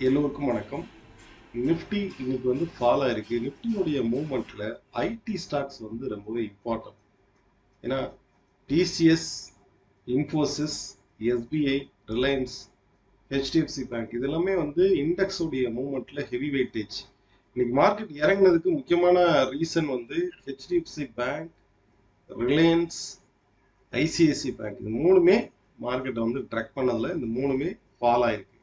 எல்லோருக்கும் வணக்கம். நிஃப்டி இன்னைக்கு வந்து ஃபால் ஆயிருக்கு. நிஃப்டியோடைய மூவ்மெண்ட்ல ஐடி ஸ்டாக்ஸ் வந்து ரொம்பவே இம்பார்ட்டன்ட். ஏன்னா TCS, Infosys, SBI, Reliance, HDFC bank இது எல்லாமே வந்து இண்டெக்ஸோடைய மூவ்மெண்ட்ல ஹெவி வெயிட்டேஜ். இன்னைக்கு மார்க்கெட் இறங்கினதுக்கு முக்கியமான ரீசன் வந்து HDFC bank, Reliance, ICICI bank இது மூணுமே மார்க்கெட்டை வந்து ட்ராக் பண்ணதில் இந்த மூணுமே ஃபால் ஆயிருக்கு.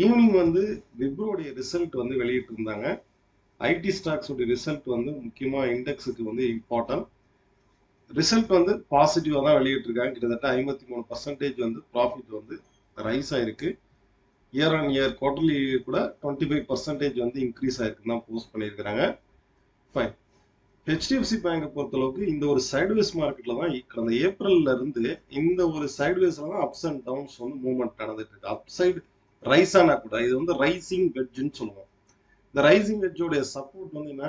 ஈவினிங் வந்து விப்ரோடைய ரிசல்ட் வந்து வெளியிட்டு இருந்தாங்க. ஐடி ஸ்டாக்ஸோடைய ரிசல்ட் வந்து முக்கியமாக இண்டெக்ஸுக்கு வந்து இம்பார்ட்டன்ட். ரிசல்ட் வந்து பாசிட்டிவாக தான் வெளியிட்டிருக்காங்க. கிட்டத்தட்ட 53% வந்து ப்ராஃபிட் வந்து ரைஸ் ஆயிருக்கு. இயர் ஆன் இயர் குவார்டர்லி கூட 25% வந்து இன்க்ரீஸ் ஆயிருக்குன்னு தான் போஸ்ட் பண்ணியிருக்கிறாங்க. ஃபைன். ஹெச்டிஎஃப்சி பேங்கை பொறுத்தளவுக்கு இந்த ஒரு சைட்வேஸ் மார்க்கெட்டில் தான் கடந்த ஏப்ரல்ல இருந்து இந்த ஒரு சைட்வேஸில் தான் அப்ஸ் அண்ட் டவுன்ஸ் வந்து மூவ்மெண்ட் நடந்துட்டு இருக்கு. அப் சைடு ரைஸ் ஆனா கூட இது வந்து ரைசிங் வெட்ஜ்னு சொல்லுவோம். இந்த ரைசிங் வெட்ஜோடைய சப்போர்ட் வந்து என்ன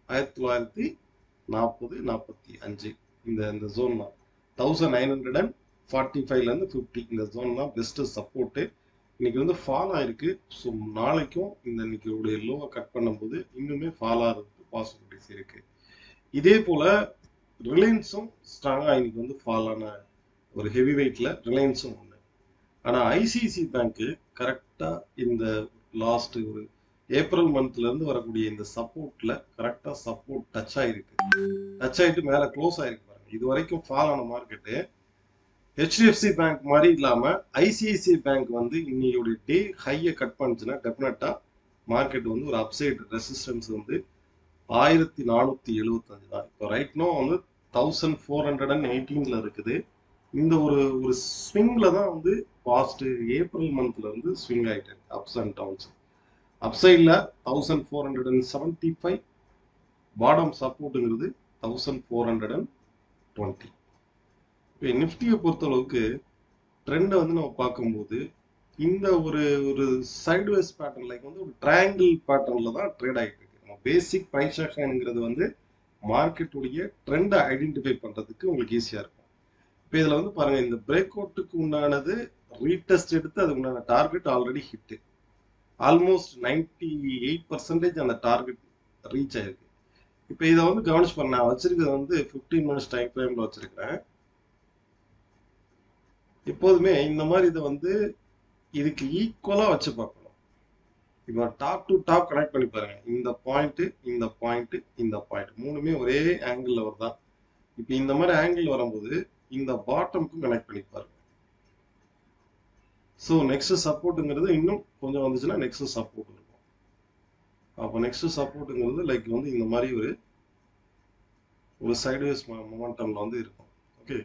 1940-45 இந்த ஜோன் தான். 1945லேருந்து 50 இந்த ஜோன் தான் பெஸ்ட் சப்போர்ட்டு. இன்னைக்கு வந்து ஃபால் ஆயிருக்கு. ஸோ நாளைக்கும் இந்த இன்னைக்கு லோவை கட் பண்ணும்போது இன்னுமே ஃபால் ஆகிறதுக்கு பாசிபிலிட்டிஸ் இருக்கு. இதே போல ரிலையன்ஸும் ஸ்ட்ராங்காக இன்னைக்கு வந்து ஃபால் ஆன ஒரு ஹெவி வெயிட்ல ரிலையன்ஸும் ஒன்று. ஆனால் ஐசிஐசி பேங்க்கு கரெக்டாக இந்த லாஸ்ட் ஒரு ஏப்ரல் மந்த்ல இருந்து வரக்கூடிய இந்த சப்போர்ட்ல கரெக்டாக சப்போர்ட் டச் ஆயிருக்கு. டச் ஆயிட்டு மேலே க்ளோஸ் ஆயிருக்கு பாருங்க. இது வரைக்கும் ஃபால் ஆன மார்க்கெட்டு ஹெச்டிஎஃப்சி பேங்க் மாதிரி இல்லாம ஐசிஐசிஐ பேங்க் வந்து இன்னையோட டே ஹையை கட் பண்ணுச்சுன்னா டெஃபினட்டா மார்க்கெட் வந்து ஒரு அப்சைட் ரெசிஸ்டன்ஸ் வந்து 1475 தான். இப்போ ரைட் நோ வந்து 1418ல இருக்குது. இந்த ஒரு ஸ்விங்ல தான் வந்து பாஸ்ட் ஏப்ரல் மந்த்ல இருந்து ஸ்விங் ஆயிட்டு இருக்கு அப்ஸ் அண்ட் டவுன்ஸ். அப்சைட்ல 1475, பாட்டம் சப்போர்ட்டுங்கிறது 1420. இப்போ நிஃப்டியை பொறுத்தளவுக்கு ட்ரெண்டை வந்து நம்ம பார்க்கும்போது இந்த ஒரு ஒரு சைட்வேஸ் பேட்டர்ன் லைக் வந்து ஒரு ட்ரையாங்கிள் பேட்டர்ன்ல தான் ட்ரேட் ஆகிட்டு இருக்கு. நம்ம பேசிக் ப்ரைஸ் ஆக்ஷன்ங்கிறது வந்து மார்க்கெட்டுடைய ட்ரெண்டை ஐடென்டிஃபை பண்றதுக்கு உங்களுக்கு ஈஸியா இருக்கும். இப்போ இதுல வந்து பாருங்க, இந்த பிரேக் அவுட்டுக்கு உண்டானது ரீடெஸ்ட் எடுத்து அதுக்கு உண்டான டார்கெட் ஆல்ரெடி ஹிட். ஆல்மோஸ்ட் 98% அந்த டார்கெட் ரீச் ஆயிருக்கு. இப்போ இதை வந்து கவனிச்சு பண்ண நான் வச்சிருக்கிறது வந்து 15 மினிட்ஸ் டைம் ஃப்ரேம்ல வச்சிருக்கிறேன். எப்போதுமே இந்த மாதிரி இதை வந்து இதுக்கு ஈக்குவலா வச்சு பார்க்கணும். இப்போ டாப் டு டாப் கனெக்ட் பண்ணி பாருங்க. இந்த பாயிண்ட், இந்த பாயிண்ட், இந்த பாயிண்ட் மூணுமே ஒரே ஆங்கிள் வருதா? இப்போ இந்த மாதிரி ஆங்கிள் வரும்போது இந்த பாட்டமுக்கும் கனெக்ட் பண்ணி பாருங்க. ஸோ நெக்ஸ்ட் சப்போர்ட்டுங்கிறது இன்னும் கொஞ்சம் வந்துச்சுன்னா நெக்ஸ்ட் சப்போர்ட் இருக்கும். அப்போ நெக்ஸ்ட் சப்போர்ட்டுங்கிறது லைக் வந்து இந்த மாதிரி ஒரு சைட்வேஸ் மொமெண்டம்ல வந்து இருக்கும். ஓகே,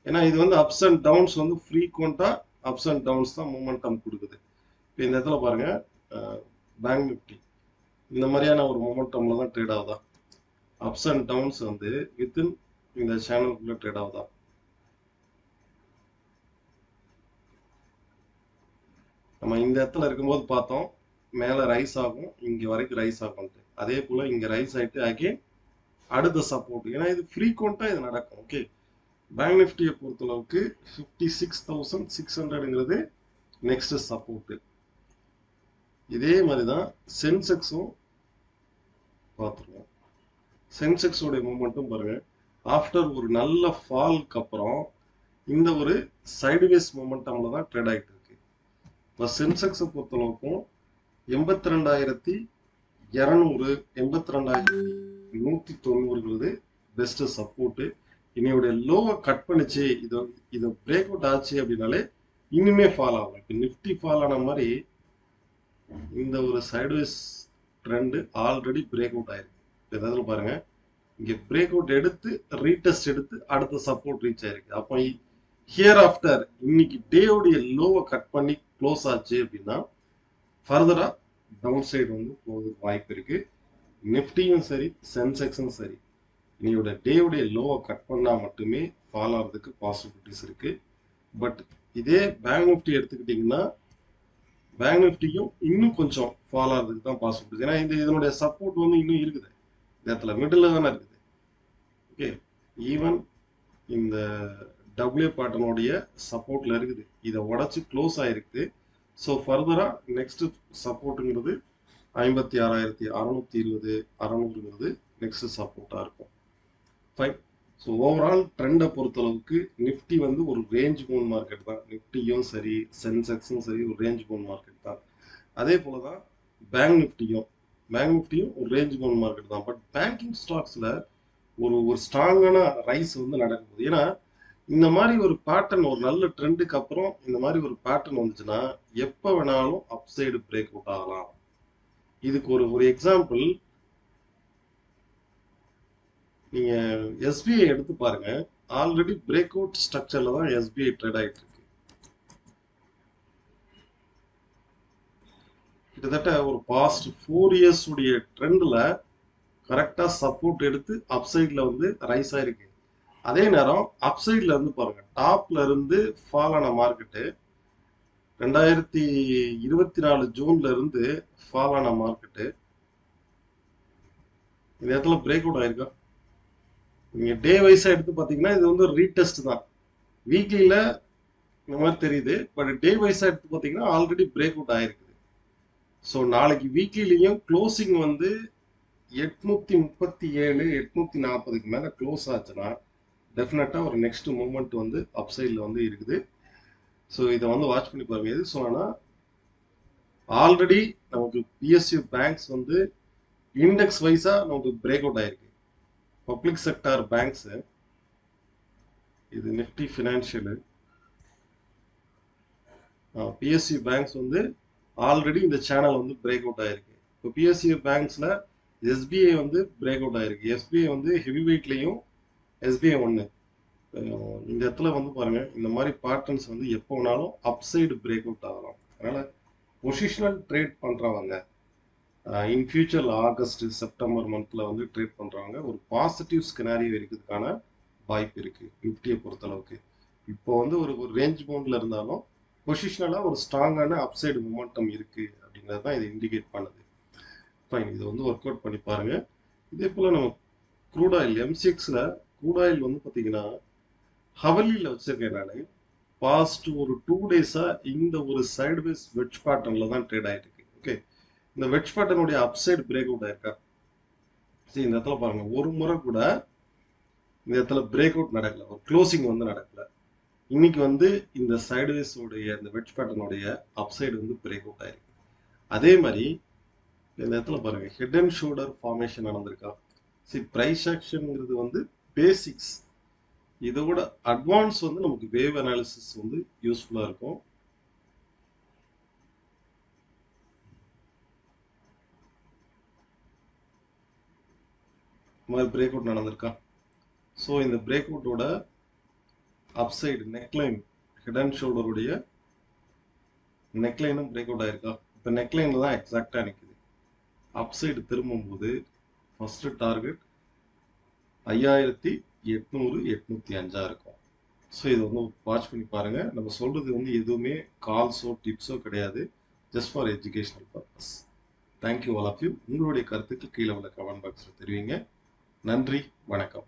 ஏன்னா இது வந்து அப்ஸ் அண்ட் டவுன்ஸ் வந்து ஃப்ரீக்வெண்டா அப்ஸ் அண்ட் டவுன்ஸ் தான் மொமெண்டம் கொடுக்குது. இப்போ இந்த இடத்துல பாருங்க, பேங்க் நிஃப்டி இந்த மாதிரியான ஒரு மொமெண்டம்ல தான் ட்ரேட் ஆகுதா? அப்ஸ் அண்ட் டவுன்ஸ் வந்து வித்தின் இந்த சேனலுக்குள்ள ட்ரேட் ஆகுதா? நம்ம இந்த இடத்துல இருக்கும்போது பார்த்தோம் மேலே ரைஸ் ஆகும், இங்க வரைக்கும் ரைஸ் ஆகும். அதே போல இங்க ரைஸ் ஆயிட்டு அகைன் அடுத்த சப்போர்ட். ஏன்னா இது ஃப்ரீக்வெண்டா இது நடக்கும். ஓகே, பேங்க் நிஃப்டியை பொறுத்தளவுக்கு 56,600ங்கிறது நெக்ஸ்ட் சப்போர்ட். இதே மாதிரி தான் சென்செக்ஸும் பார்த்துருவோம். சென்செக்ஸோடைய மூவ்மெண்ட்டும் பாருங்க, ஆஃப்டர் ஒரு நல்ல ஃபால்க்கு அப்புறம் இந்த ஒரு சைடுவேஸ் மூமெண்டம்ல தான் ட்ரேட் ஆகிட்டு இருக்கு. இப்போ சென்செக்ஸை பொறுத்தளவுக்கும் 82,200, 82,190 பெஸ்ட் சப்போர்ட். இன்னையோட லோவை கட் பண்ணிச்சு, இதை பிரேக் அவுட் ஆச்சு அப்படின்னாலே இன்னுமே ஃபால் ஆகும். இப்போ நிஃப்டி ஃபால் ஆன மாதிரி இந்த ஒரு sideways trend already break out ஆயிருக்கு. ஏதாவது பாருங்க, இங்க பிரேக் அவுட் எடுத்து ரீடெஸ்ட் எடுத்து அடுத்த சப்போர்ட் ரீச் ஆயிருக்கு. அப்போ ஹியர் ஆஃப்டர் இன்னைக்கு டேவுடைய லோவை கட் பண்ணி க்ளோஸ் ஆச்சு அப்படின்னா ஃபர்தரா டவுன் சைடு வந்து போகிறதுக்கு வாய்ப்பு இருக்கு. நிஃப்டியும் சரி சென்செக்ஸும் சரி இன்னையோட டேவுடைய லோவை கட் பண்ணா மட்டுமே ஃபால் ஆகிறதுக்கு பாசிபிலிட்டிஸ் இருக்கு. பட் இதே பேங்க் நிஃப்டி எடுத்துக்கிட்டீங்கன்னா பேங்க் நிஃப்டியும் இன்னும் கொஞ்சம் ஃபால் ஆகிறதுக்கு தான் பாசிபிலிட்டிஸ். ஏன்னா இதனுடைய சப்போர்ட் வந்து இன்னும் இருக்குது, இந்த இடத்துல மிடில் தானே இருக்குது. ஓகே, ஈவன் இந்த டபிள்யூ பேட்டர்னுடைய சப்போர்ட்ல இருக்குது, இதை உடச்சு க்ளோஸ் ஆயிருக்கு. ஸோ ஃபர்தரா நெக்ஸ்ட் சப்போர்ட்டுங்கிறது 56,620 600ங்கிறது நெக்ஸ்ட் சப்போர்ட்டா இருக்கும். ஃபைன். ஸோ ஓவரால் ட்ரெண்டை பொறுத்தளவுக்கு நிஃப்டி வந்து ஒரு ரேஞ்ச் பவுண்ட் மார்க்கெட் தான். நிஃப்டியும் சரி சென்செக்ஸும் சரி ஒரு ரேஞ்ச் பவுண்ட் மார்க்கெட் தான். அதே போல தான் பேங்க் நிஃப்டியும் ஒரு ரேஞ்ச் பவுண்ட் மார்க்கெட் தான். பட் பேங்கிங் ஸ்டாக்ஸில் ஒரு ஸ்ட்ராங்கான ரைஸ் வந்து நடக்குது. ஏன்னா இந்த மாதிரி ஒரு பேட்டர்ன், ஒரு நல்ல ட்ரெண்டுக்கு அப்புறம் இந்த மாதிரி ஒரு பேட்டர்ன் வந்துச்சுன்னா எப்போ வேணாலும் அப்சைடு பிரேக் அவுட் ஆகலாம். இதுக்கு ஒரு எக்ஸாம்பிள் நீங்க எஸ்பிஐ எடுத்து பாருங்க. ஆல்ரெடி பிரேக் அவுட் ஸ்ட்ரக்சர்ல தான் எஸ்பிஐ ட்ரேட் ஆயிட்டு இருக்கு. கிட்டத்தட்ட ஒரு பாஸ்ட் 4 இயர்ஸ் உடைய ட்ரெண்ட்ல கரெக்டா சப்போர்ட் எடுத்து அப்சைட்ல வந்து ரைஸ் ஆயிருக்கு. அதே நேரம் அப்சைட்ல இருந்து பாருங்க, டாப்ல இருந்து ஃபால் ஆன மார்க்கெட்டு 2024 ஜூன்ல இருந்து ஃபால் ஆன மார்க்கெட்டு இந்த இடத்துல பிரேக் அவுட் ஆயிருக்கா? நீங்க டே வைஸா எடுத்து பாத்தீங்கன்னா இது வந்து ரீடெஸ்ட் தான். வீக்லியில இந்த மாதிரி தெரியுது. பட் டே வைஸா எடுத்து பாத்தீங்கன்னா ஆல்ரெடி பிரேக் அவுட் ஆயிருக்குது. ஸோ நாளைக்கு வீக்லிலையும் க்ளோசிங் வந்து 837 840க்கு மேல க்ளோஸ் ஆச்சுன்னா டெஃபினட்டா ஒரு நெக்ஸ்ட் மூவ்மெண்ட் வந்து அப்சைட்ல வந்து இருக்குது. ஸோ இதை வந்து வாட்ச் பண்ணி பாருங்க. எது சொன்னா ஆல்ரெடி நமக்கு பிஎஸ்யூ பேங்க்ஸ் வந்து இண்டெக்ஸ் வைஸா நமக்கு பிரேக் அவுட் ஆயிருக்கு. பப்ளிக் செக்டார் பேங்க்ஸ், இது நிஃப்டி ஃபினான்ஷியல், பிஎஸ்யூ பேங்க்ஸ் வந்து ஆல்ரெடி இந்த சேனல் வந்து பிரேக் அவுட் ஆயிருக்கு. இப்போ பிஎஸ்யூ பேங்க்ஸ்ல எஸ்பிஐ வந்து பிரேக் அவுட் ஆயிருக்கு. எஸ்பிஐ வந்து ஹெவி வெயிட்லையும் எஸ்பிஐ ஒன்று. இந்த இடத்துல வந்து பாருங்க, இந்த மாதிரி பேட்டர்ன்ஸ் வந்து எப்போ வேணாலும் அப்சைடு பிரேக் அவுட் ஆகலாம். அதனால பொசிஷனல் ட்ரேட் பண்றவங்க இன் ஃபியூச்சர் ஆகஸ்ட் செப்டம்பர் மந்த்ல வந்து ட்ரேட் பண்றவங்க ஒரு பாசிட்டிவ் ஸ்கினாரியோ இருக்கிறதுக்கான வாய்ப்பு இருக்கு நிஃப்டியை பொறுத்தளவுக்கு. இப்போ வந்து ஒரு ரேஞ்ச் பவுண்ட்ல இருந்தாலும் பொசிஷனலா ஒரு ஸ்ட்ராங்கான அப்சைடு மொமெண்டம் இருக்கு அப்படிங்கிறது தான் இது இண்டிகேட் பண்ணுது. ஃபைன், இது வந்து ஒர்க் அவுட் பண்ணி பாருங்க. இதே போல நம்ம க்ரூட் ஆயில் எம்சிஎக்ஸ்ல க்ரூட் ஆயில் வந்து பாத்தீங்கன்னா ஹவலியில் வச்சிருக்கேன் நான். பாஸ்ட் ஒரு 2 டேஸா இந்த ஒரு சைட்வேஸ் வெட்ஜ் பேட்டர்ன்ல தான் ட்ரேட் ஆயிட்டு இருக்கு. ஓகே, இந்த வெட்ஜ் பேட்டர்னுடைய அப்சைடு பிரேக் அவுட் ஆயிருக்கா? சரி, இந்த இடத்துல பாருங்க, ஒரு முறை கூட இந்த இடத்துல பிரேக் அவுட் நடக்கல, ஒரு க்ளோசிங் வந்து நடக்கல. இன்னைக்கு வந்து இந்த சைட்வேஸ் உடைய இந்த வெட்ஜ் பேட்டர்னுடைய அப்சைடு வந்து பிரேக் அவுட் ஆயிருக்கு. அதே மாதிரி இந்த இடத்துல பாருங்க, ஹெட் அண்ட் ஷோல்டர் ஃபார்மேஷன் நடந்திருக்கா? சரி, பிரைஸ் ஆக்ஷன்ங்கிறது வந்து பேசிக்ஸ். இதோட அட்வான்ஸ் வந்து நமக்கு வேவ் அனாலிசிஸ் வந்து யூஸ்ஃபுல்லா இருக்கும். இந்த மாதிரி பிரேக் அவுட் நடந்திருக்கா? ஸோ இந்த பிரேக் அவுட்டோட அப்சைடு நெக்லைன், ஹெட் அண்ட் ஷோல்டருடைய நெக்லைனும் பிரேக் அவுட் ஆயிருக்கா? இப்போ நெக்லைன்ல தான் எக்ஸாக்டா நிற்குது. அப்சைடு திரும்பும்போது ஃபர்ஸ்ட் டார்கெட் 5800 805 இருக்கும். ஸோ இது வந்து வாட்ச் பண்ணி பாருங்க. நம்ம சொல்றது வந்து எதுவுமே கால்ஸோ டிப்ஸோ கிடையாது, just for educational purpose. Thank you all of you. உங்களுடைய கருத்துக்கு கீழே உள்ள கமெண்ட் பாக்ஸில் தெரிவிங்க. நன்றி, வணக்கம்.